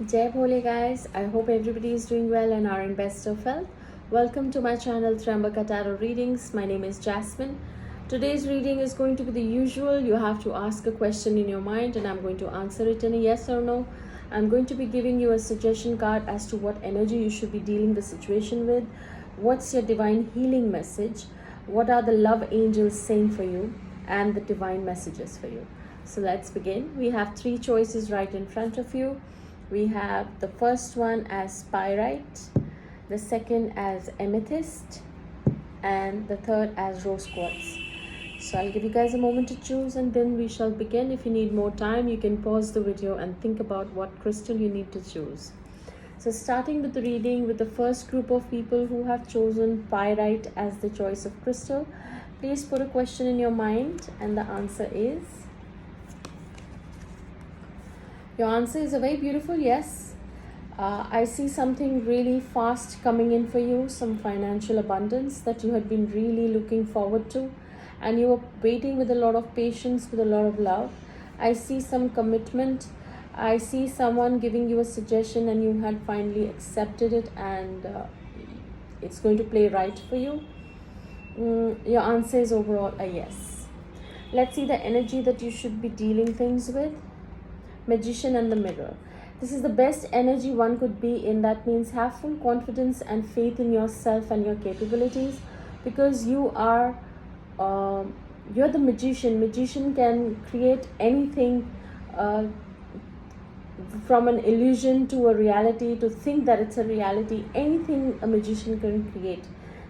Jai Bhole guys, I hope everybody is doing well and are in best of health. Welcome to my channel Trambaka Tarot Readings. My name is Jasmine. Today's reading is going to be the usual. You have to ask a question in your mind and I'm going to answer it in a yes or no. I'm going to be giving you a suggestion card as to what energy you should be dealing the situation with. What's your divine healing message? What are the love angels saying for you? And the divine messages for you. So let's begin. We have three choices right in front of you. We have the first one as pyrite, the second as amethyst, and the third as rose quartz. So I'll give you guys a moment to choose and then we shall begin. If you need more time, you can pause the video and think about what crystal you need to choose. So starting with the reading with the first group of people who have chosen pyrite as the choice of crystal, please put a question in your mind and the answer is... Your answer is a very beautiful yes. I see something really fast coming in for you, some financial abundance that you had been really looking forward to and you were waiting with a lot of patience, with a lot of love. I see some commitment. I see someone giving you a suggestion and you had finally accepted it and it's going to play right for you. Your answer is overall a yes. Let's see the energy that you should be dealing things with. Magician and the mirror. This is the best energy one could be in. That means have full confidence and faith in yourself and your capabilities because you're the magician. Magician can create anything from an illusion to a reality, to think that it's a reality. Anything a magician can create.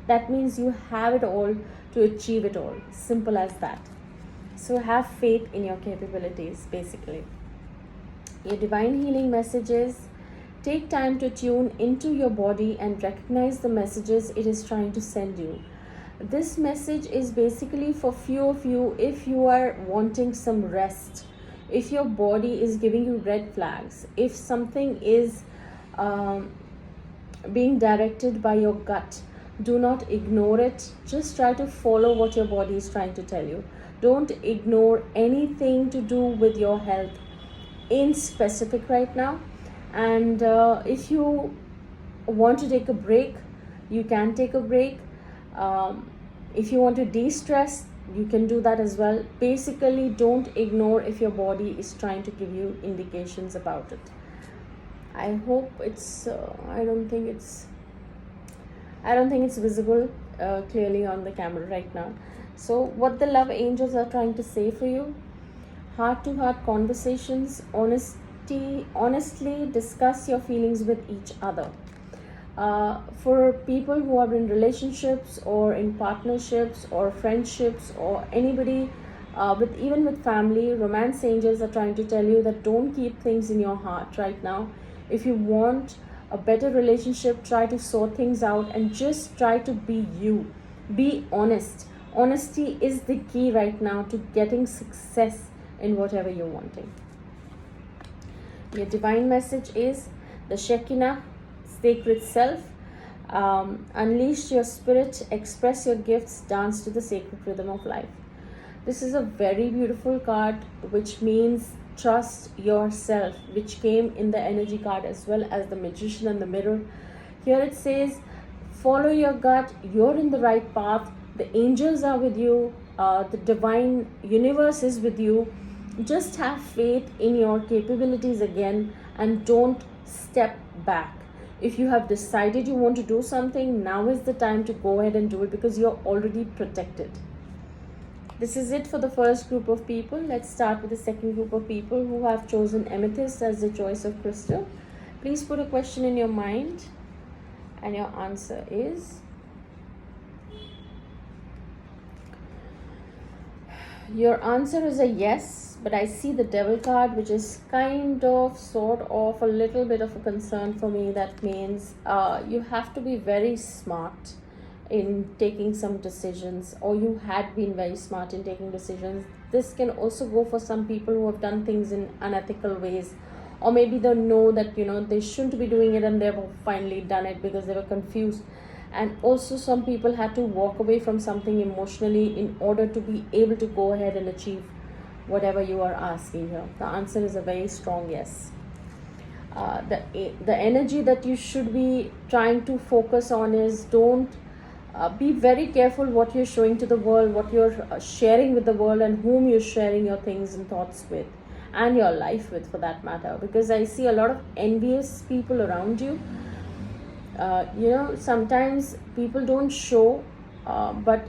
That means you have it all to achieve it all. Simple as that. So have faith in your capabilities basically. Your divine healing messages: take time to tune into your body and recognize the messages it is trying to send you. This message is basically for few of you if you are wanting some rest, if your body is giving you red flags, if something is being directed by your gut. Do not ignore it. Just try to follow what your body is trying to tell you. Don't ignore anything to do with your health in specific right now. And if you want to take a break, you can take a break. If you want to de-stress, you can do that as well. Basically, don't ignore if your body is trying to give you indications about it. I hope it's I don't think it's visible clearly on the camera right now. So what the love angels are trying to say for you: heart-to-heart conversations, honestly discuss your feelings with each other. For people who are in relationships or in partnerships or friendships or anybody even with family, romance angels are trying to tell you that don't keep things in your heart right now. If you want a better relationship, try to sort things out and just try to be you. Be honest. Honesty is the key right now to getting success in whatever you're wanting. Your divine message is the Shekinah, sacred self. Unleash your spirit, express your gifts, dance to the sacred rhythm of life. This is a very beautiful card, which means trust yourself, which came in the energy card as well as the magician and the mirror. Here it says, follow your gut, you're in the right path, the angels are with you, the divine universe is with you. Just have faith in your capabilities again and don't step back. If you have decided you want to do something, now is the time to go ahead and do it because you're already protected. This is it for the first group of people. Let's start with the second group of people who have chosen amethyst as the choice of crystal. Please put a question in your mind and your answer is... Your answer is a yes, but I see the devil card, which is sort of a little bit of a concern for me. That means you have to be very smart in taking some decisions, or you had been very smart in taking decisions. This can also go for some people who have done things in unethical ways, or maybe they know that they shouldn't be doing it and they've finally done it because they were confused. And also some people had to walk away from something emotionally in order to be able to go ahead and achieve whatever you are asking here. The answer is a very strong yes. The energy that you should be trying to focus on is, don't be very careful what you're showing to the world, what you're sharing with the world, and whom you're sharing your things and thoughts with, and your life with, for that matter. Because I see a lot of envious people around you. Sometimes people don't show, but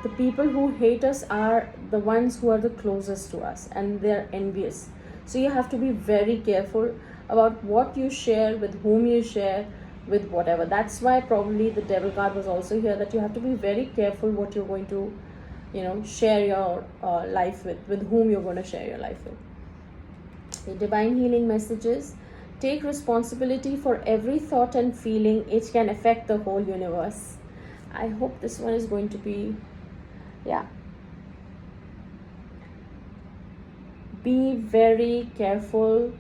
the people who hate us are the ones who are the closest to us, and they're envious. So you have to be very careful about what you share, with whom you share, with whatever. That's why probably the devil card was also here, that you have to be very careful what you're going to, share your life with whom you're going to share your life with. The divine healing messages: take responsibility for every thought and feeling, it can affect the whole universe. I hope this one is going to be, yeah. Be very careful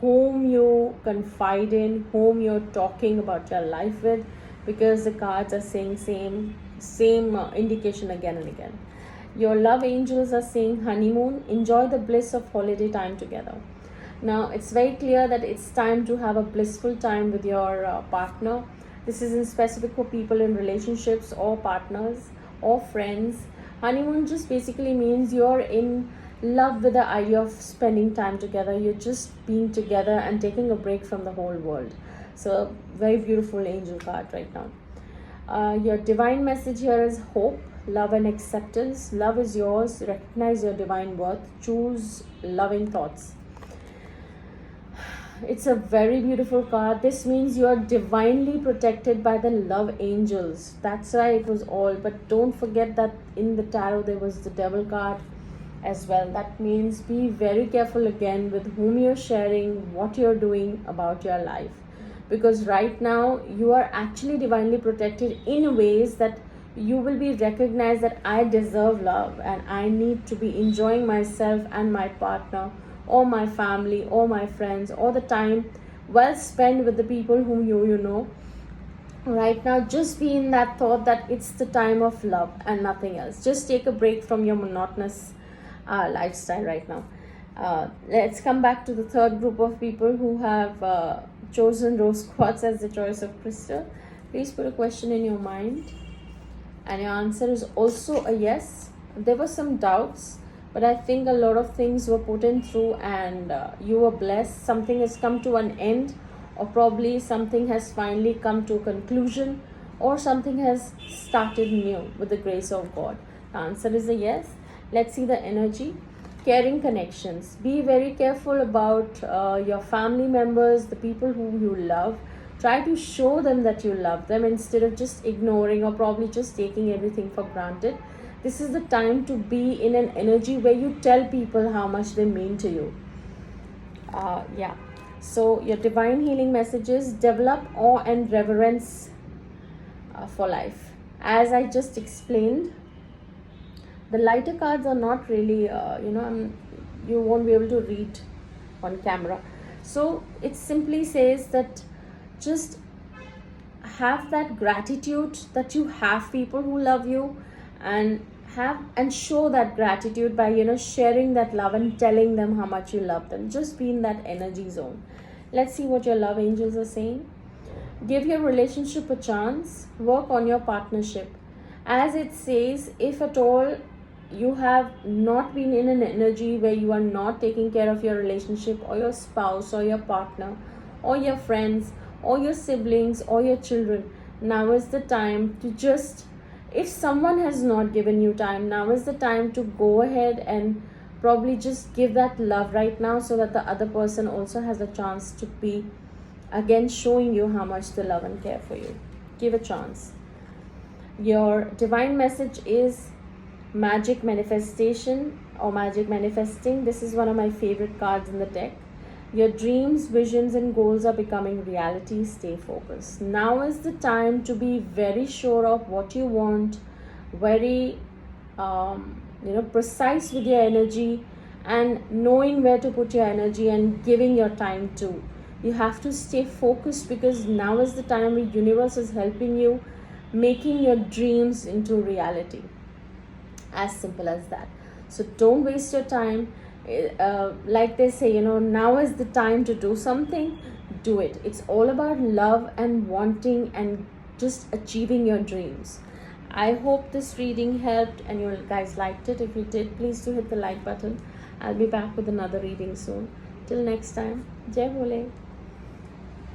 whom you confide in, whom you're talking about your life with, because the cards are saying same indication again and again. Your love angels are saying honeymoon, enjoy the bliss of holiday time together. Now it's very clear that it's time to have a blissful time with your partner. This is in specific for people in relationships or partners or friends. Honeymoon just basically means you're in love with the idea of spending time together. You're just being together and taking a break from the whole world. So very beautiful angel card right now. Your divine message here is hope, love and acceptance. Love is yours. Recognize your divine worth. Choose loving thoughts. It's a very beautiful card. This means you are divinely protected by the love angels. That's why it was all. But don't forget that in the tarot there was the devil card as well. That means be very careful again with whom you're sharing, what you're doing about your life. Because right now you are actually divinely protected in ways that you will be recognized that I deserve love and I need to be enjoying myself and my partner or my family or my friends, or the time well spent with the people whom you know. Right now just be in that thought that it's the time of love and nothing else. Just take a break from your monotonous lifestyle right now. Let's come back to the third group of people who have chosen rose quartz as the choice of crystal. Please put a question in your mind, and your answer is also a yes. There were some doubts, but I think a lot of things were put in through, and you were blessed. Something has come to an end, or probably something has finally come to a conclusion, or something has started new with the grace of God. The answer is a yes. Let's see the energy. Caring connections. Be very careful about your family members, the people whom you love. Try to show them that you love them instead of just ignoring or probably just taking everything for granted. This is the time to be in an energy where you tell people how much they mean to you. Yeah. So your divine healing messages: develop awe and reverence for life. As I just explained, the lighter cards are not really, you won't be able to read on camera. So it simply says that just have that gratitude that you have people who love you, and show that gratitude by sharing that love and telling them how much you love them. Just be in that energy zone. Let's see what your love angels are saying. Give your relationship a chance. Work on your partnership. As it says, if at all you have not been in an energy where you are not taking care of your relationship or your spouse or your partner or your friends or your siblings or your children, now is the time to just, if someone has not given you time, now is the time to go ahead and probably just give that love right now, so that the other person also has a chance to be again showing you how much they love and care for you. Give a chance. Your divine message is magic manifestation or magic manifesting. This is one of my favorite cards in the deck. Your dreams, visions and goals are becoming reality. Stay focused. Now is the time to be very sure of what you want, very precise with your energy, and knowing where to put your energy and giving your time to. You have to stay focused, because now is the time the universe is helping you, making your dreams into reality. As simple as that. So don't waste your time. like they say, now is the time to do something. Do it. It's all about love and wanting and just achieving your dreams. I hope this reading helped and you guys liked it. If you did, please do hit the like button. I'll be back with another reading soon. Till next time, Jai Bole.